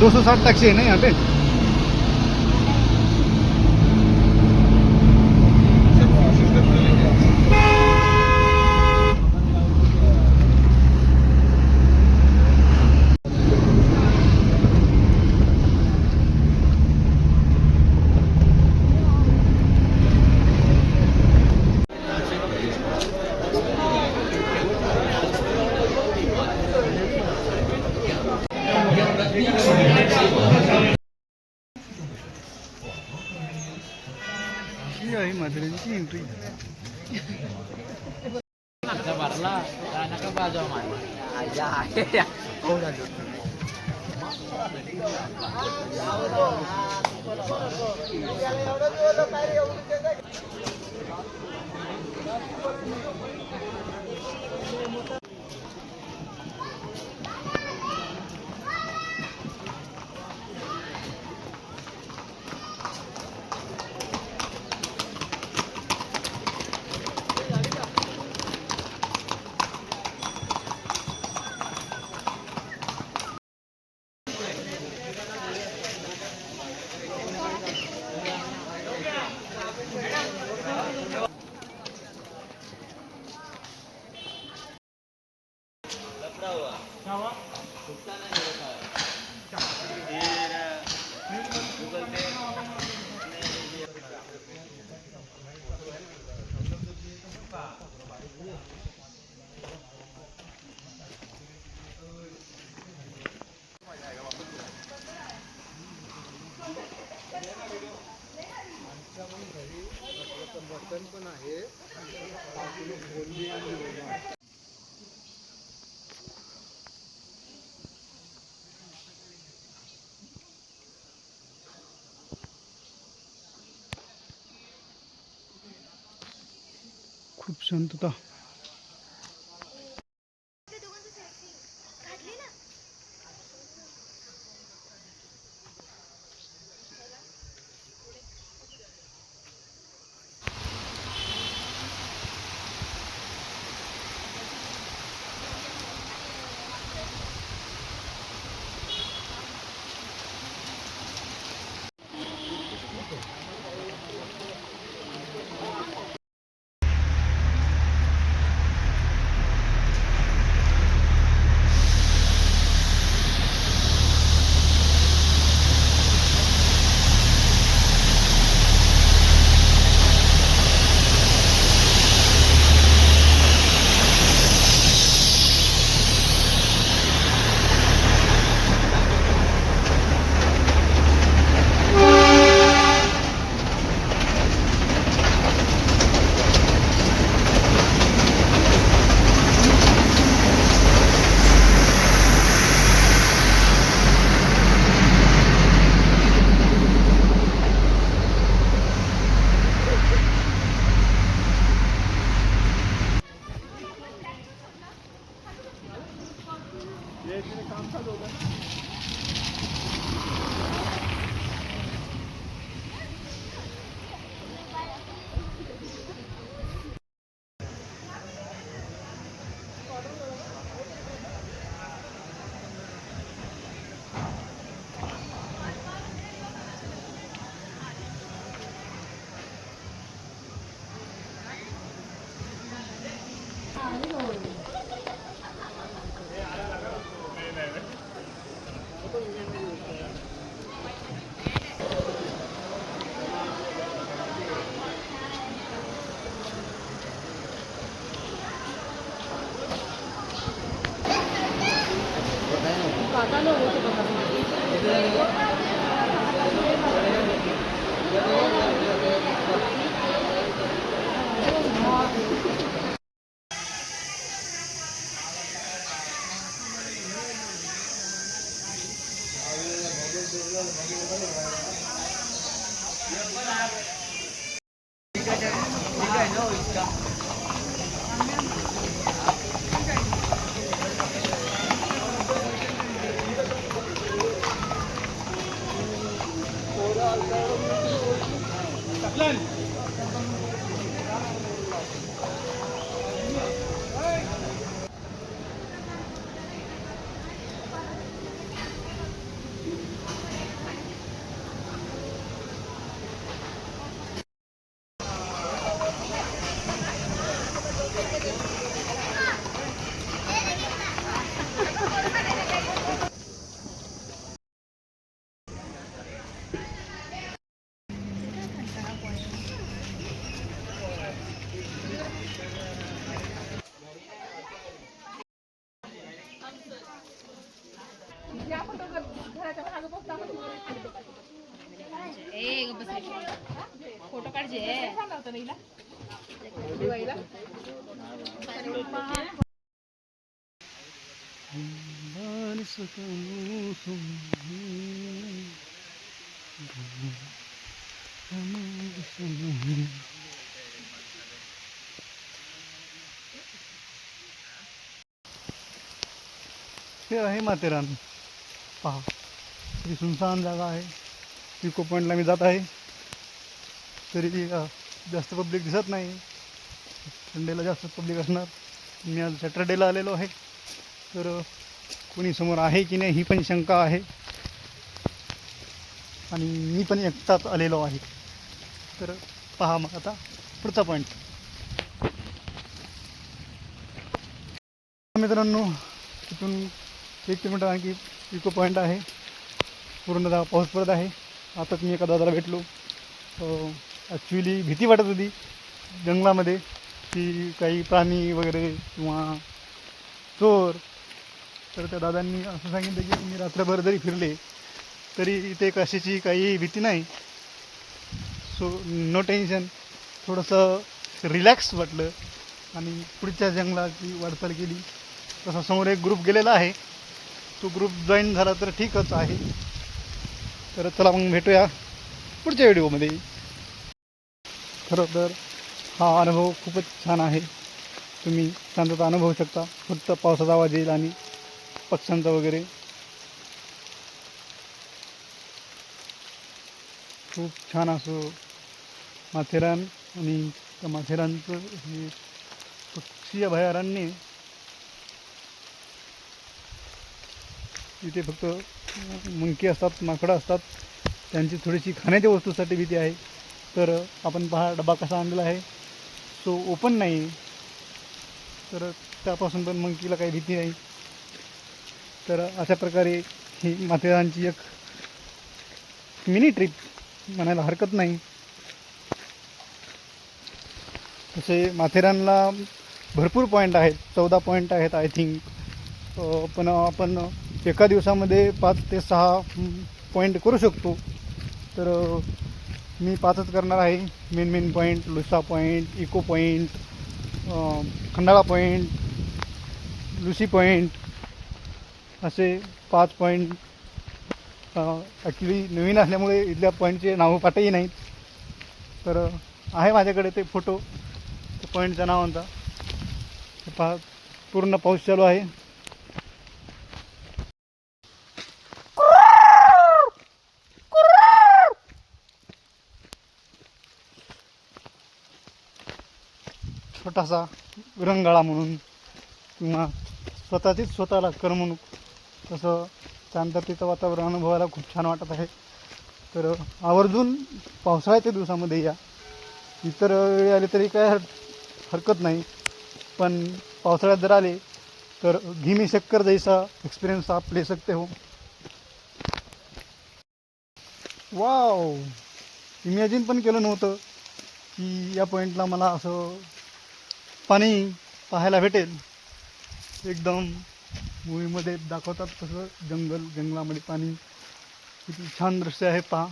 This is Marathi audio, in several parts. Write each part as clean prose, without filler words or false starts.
260 टैक्सी है ना यहाँ पे। ही आहे म्हाताऱ्यांची एंट्री. भरला का बाजू पण आहे. खूप शांतता. काम चालू होगा. फोटो काढजे हे आहे माथेरान. पहा ही सुनसान जागा आहे. इको पॉईंटला मी जात आहे तरी जास्त पब्लिक दिसत नाही. संडेला जास्त पब्लिक असणार. मी आज सॅटर्डेला आलेलो आहे तर कोणी समोर आहे की नाही ही पण शंका आहे. आणि मी पण एकटाच आलेलो आहे. तर पहा मग आता पुढचा पॉईंट. मित्रांनो तिथून 1 किलोमीटर आणखी इको पॉईंट आहे. पूर्णतः पाऊस पडत आहे. आताच मी एका दादाला भेटलो. ॲक्च्युली भीती वाटत होती जंगलामध्ये की काही प्राणी वगैरे किंवा चोर. तर त्या दादांनी असं सांगितलं की तुम्ही रात्रभर जरी फिरले तरी इथे कशाची काही भीती नाही. So no tension. थोडंसं रिलॅक्स वाटलं आणि पुढच्या जंगलाची वाटचाल केली. तसा समोर एक ग्रुप गेलेला आहे. तो ग्रुप जॉईन झाला तर ठीकच आहे. तर चला मग भेटूया पुढच्या व्हिडिओमध्ये. खरं तर हा अनुभव खूपच छान आहे. तुम्ही शांतता अनुभवू शकता. फक्त पावसाचा आवाज येईल आणि पक्ष्यांचा वगैरे. खूप छान असं माथेरान. आणि त्या माथेरानचं हे पक्षी अभयारण्य. इथे फक्त मंकी असतात, माकडं असतात. त्यांची थोडीशी खाण्याच्या वस्तूसाठी भीती आहे. तर आपण पहा डबा कसा आणलेला आहे. सो ओपन नाही तर त्यापासून पण मंकीला काही भीती नाही. तर अशा प्रकारे ही माथेरानची एक मिनी ट्रिप म्हणायला हरकत नाही. तसे माथेरानला भरपूर पॉईंट आहेत. 14 पॉईंट आहेत आय थिंक. पण आपण एका दिवसामध्ये 5 ते 6 पॉईंट करू शकतो. तर मी 5च करणार आहे. मेन पॉईंट, लुसा point, echo point, Khandala point, लुसी पॉईंट असे 5 पॉईंट. ॲक्च्युली नवीन असल्यामुळे इथल्या पॉईंटचे नावं पाठही नाहीत. तर आहे माझ्याकडे ते फोटो त्या पॉईंटच्या नावांचा. पहा पूर्ण पाऊस चालू आहे. छोटासा विरंगाळा म्हणून किंवा स्वतःला करमणूक तसं शांततेचं वातावरण अनुभवायला खूप छान वाटत आहे. तर आवर्जून पावसाळ्याच्या दिवसामध्ये या. इतर वेळी आले तरी काय हरकत नाही. पण पावसाळ्यात जर आले तर धीमी शक्कर जैसा एक्सपिरियंस आप ले सकते हो. वाव, इमॅजिन पण केलं नव्हतं की या पॉईंटला मला असं पाणी पाहायला भेटेल. एकदम मूवीमध्ये दाखवतात तसं जंगलामध्ये पाणी. किती छान दृश्य आहे पहा.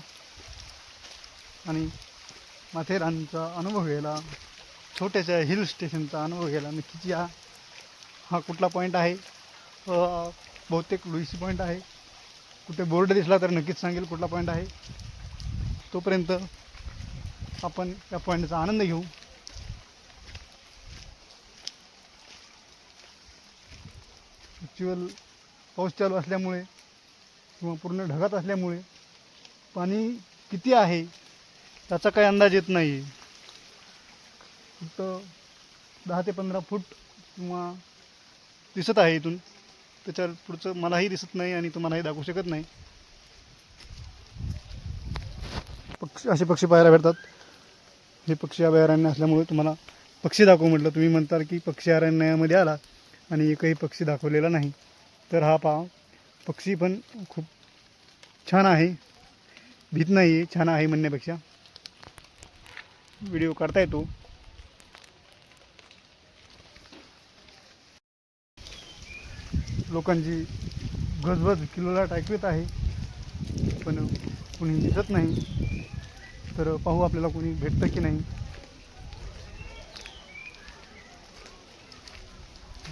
आणि माथेरानचा अनुभव घ्यायला, छोट्याशा हिल स्टेशनचा अनुभव घ्यायला नक्कीच या. हा कुठला पॉईंट आहे? बहुतेक लुईसी पॉईंट आहे. कुठे बोर्ड दिसला तर नक्कीच सांगेल कुठला पॉईंट आहे. तोपर्यंत आपण या पॉईंटचा आनंद घेऊ. ॲक्च्युअल पाऊस चालू असल्यामुळे किंवा पूर्ण ढगात असल्यामुळे पाणी किती आहे त्याचा काही अंदाज येत नाही. फक्त 10 ते 15 फूट किंवा दिसत आहे इथून. त्याच्या पुढचं मलाही दिसत नाही आणि तुम्हालाही दाखवू शकत नाही. असे पक्षी पाहायला भेटतात. हे पक्षी अभयारण्य असल्यामुळे तुम्हाला पक्षी दाखवू म्हटलं. तुम्ही म्हणता की पक्षी अरण्यामध्ये आला आणि एकही पक्षी दाखवलेला नाही. तर हा पहा, पक्षी पण खूप छान आहे. भीत नाही आहे, छान आहे म्हणण्यापेक्षा. व्हिडिओ काढता येतो. लोकांची गजबज किल्लोळाट ऐकवीत आहे, पण कोणी दिसत नाही. तर पाहू आपल्याला कोणी भेटतं की नाही.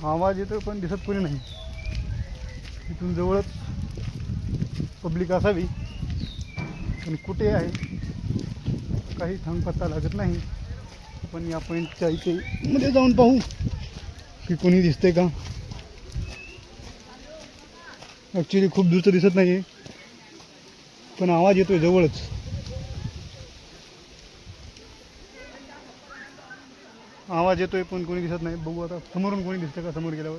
आवाज येतो पण दिसत कोणी नाही. इथून जवळच पब्लिक असावी, पण कुठे आहे काही थांगपत्ता लागत नाही. आपण या पॉईंटच्या इथे मध्ये जाऊन पाहू की कोणी दिसते का. ॲक्च्युली खूप दूरचं दिसत नाही आहे, पण आवाज येतोय जवळच. आवाज येतोय पण कोणी दिसत नाही. बघू आता समोरून कोणी दिसतं का. समोर गेल्यावर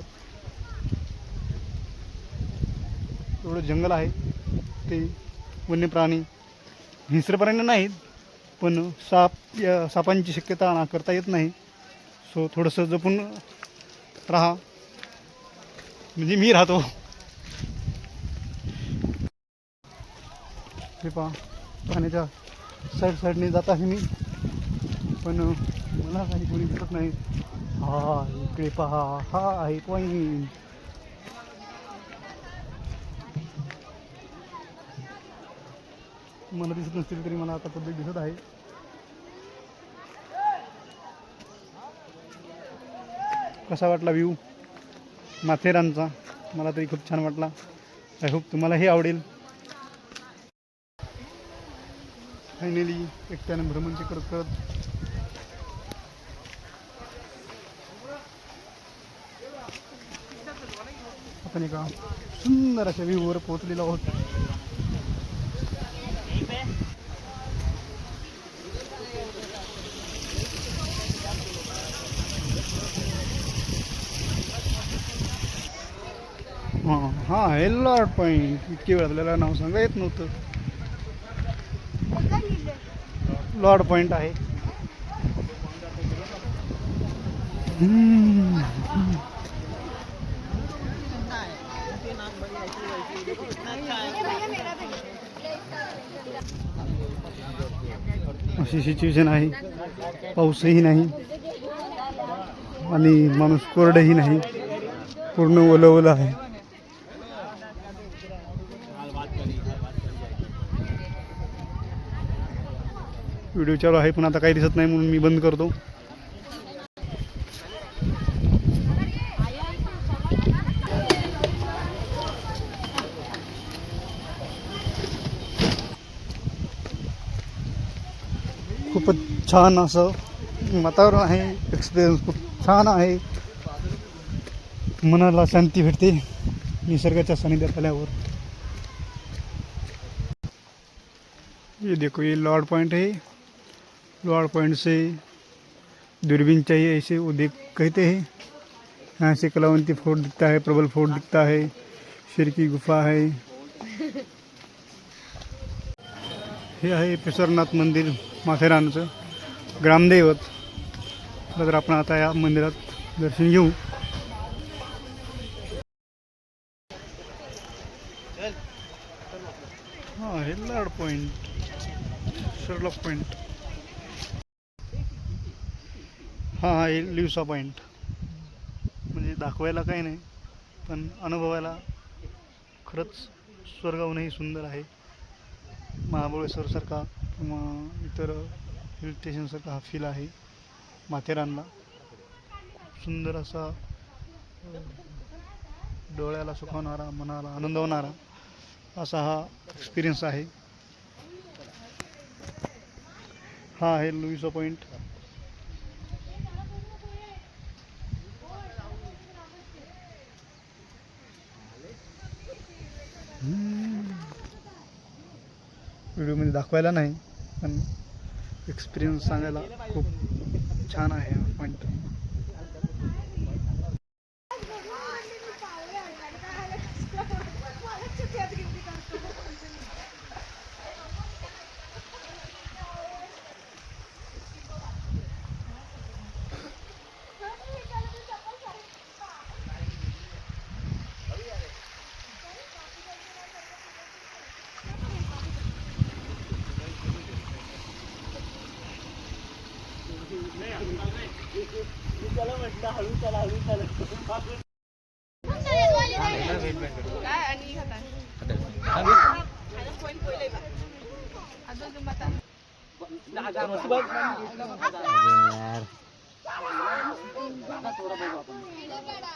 एवढं जंगल आहे, ते वन्य प्राणी हिंस्र प्राणी नाहीत, पण सापांची शक्यता नाकारता येत नाही. सो थोडंसं जपून राहा, म्हणजे मी राहतो. हे पहा, पाण्याच्या साईडने जात आहे मी, पण मला काही कोणी दिसत नाही. हा इकडे पहा, हा आहे पॉईंट. मला दिसत नसतील तरी मला आता पब्लिक दिसत आहे. कसा वाटला व्ह्यू माथेरानचा? मला तरी खूप छान वाटला. आय होप तुम्हालाही आवडेल. फायनली एकट्यानं भ्रमंती करत करत आपण एका सुंदर अशा व्ह्यूवर पोहोचलेलो आहोत. हां हे लॉर्ड पॉईंट. इतकी वेळ आपल्याला नाव सांगा येत नव्हतं. लॉर्ड पॉईंट आहे. अशी सिच्युएशन आहे. पाऊसही नाही आणि माणूस कोरडही नाही, पूर्ण ओलं ओलं आहे. व्हिडिओ चालू आहे पण आता काही दिसत नाही म्हणून मी बंद करतो. खूपच छान असं वातावरण आहे. एक्सपिरियन्स खूप छान आहे. मनाला शांती भेटते निसर्गाच्या सानिध्यात आल्यावर. ये देखो, ये लॉर्ड पॉइंट है. लॉर्ड पॉइंट से दूरबीन चाहिए ऐसे वो देख कहते हैं. यहाँ से कलावंती फोर्ट दिखता है, प्रबल फोर्ट दिखता है, शेर की गुफा है. हे आहे पेसरनाथ मंदिर, माथेरानचं ग्रामदैवत. तर आपण आता या मंदिरात दर्शन घेऊ. हां हे लॉर्ड पॉइंट, शर्लॉक पॉइंट. हां हे लिवसा पॉइंट. म्हणजे दाखवायला काही नाही, पण अनुभवायला खरंच स्वर्गाहूनही सुंदर आहे. महाबळेश्वरसारखा किंवा इतर हिल स्टेशनसारखा हा फील आहे माथेरानला. सुंदर असा, डोळ्याला सुखावणारा, मनाला आनंदवणारा असा हा एक्सपिरियन्स आहे. हा आहे लुईसा पॉइंट. व्हिडिओमध्ये दाखवायला नाही, पण एक्सपिरियन्स सांगायला खूप छान आहे हा पॉईंट. काय आणि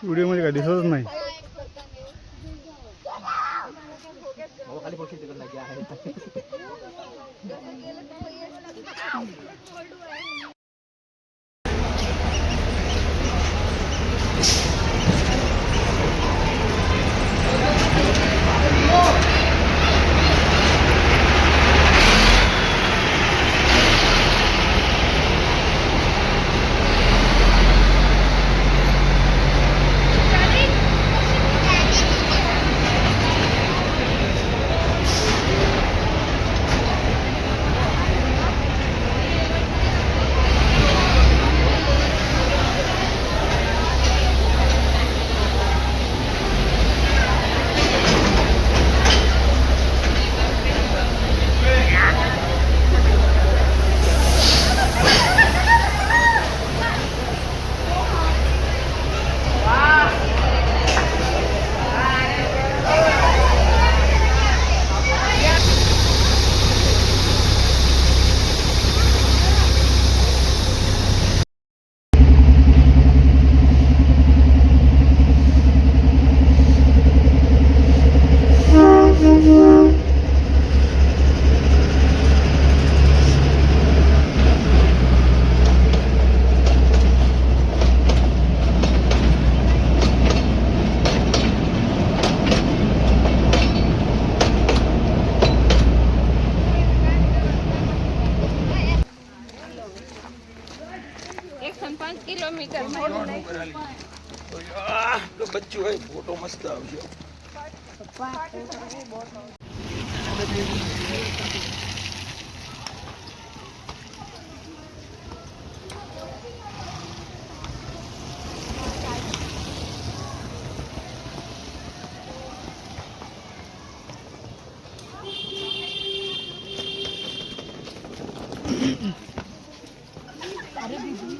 व्हिडिओमध्ये काय दिसतच नाही. કિલોમીટર બચ્ચું હોય ફોટો મસ્ત આવશે. અરે બીજું